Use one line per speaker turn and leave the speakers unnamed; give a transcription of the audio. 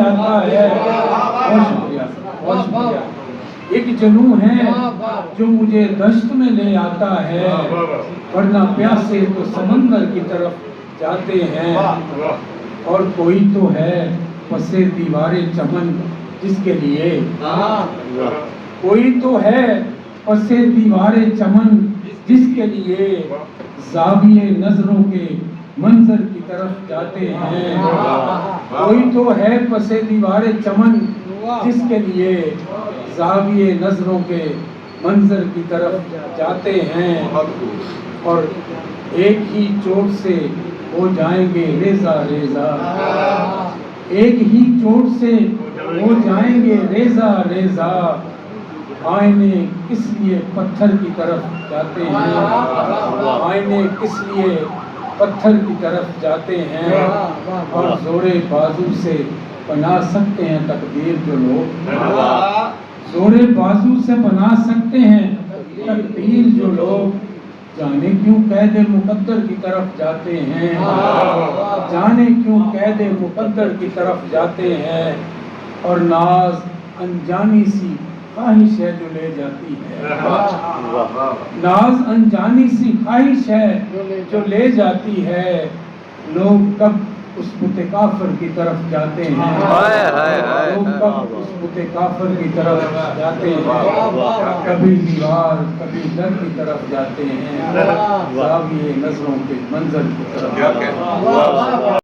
آتا ہے۔ بہت شکریہ، بہت شکریہ۔ ایک جنوں ہے جو مجھے دشت میں لے آتا ہے، ورنہ پیاسے تو سمندر کی طرف جاتے ہیں۔ اور کوئی تو ہے پسے دیوار چمن جس کے لیے، کوئی تو ہے پسے دیوار چمن جس کے لیے زاویے نظروں کے منظر کی طرف جاتے ہیں۔ کوئی تو ہے پسے دیوار چمن جس کے لیے زاویے نظروں کے منظر کی طرف جاتے ہیں، اور ایک ہی چوٹ سے ہو جائیں گے ریزہ ریزہ، ایک ہی چوٹ سے ہو جائیں گے ریزہ ریزہ۔ آئینے کس لیے پتھر کی طرف جاتے ہیں، آئینے کس لیے پتھر کی طرف جاتے ہیں، اور زورے بازو سے بنا سکتے ہیں تقدیر جو لوگ، زورے بازو سے بنا سکتے ہیں تقدیر جو لوگ، جانے کیوں قید مقدر کی طرف جاتے ہیں، جانے کیوں قید مقدر کی طرف جاتے ہیں۔ اور ناز انجانی سی خواہش ہے جو لے جاتی ہے، ناز انجانی سی خواہش ہے جو لے جاتی ہے۔ لوگ کب اس بت کافر کی طرف جاتے ہیں، لوگ کب اس بت کافر کی طرف جاتے ہیں، کبھی دیوار کبھی در کی طرف جاتے ہیں، زاویے نظروں کے منظر کی طرف جاتے ہیں۔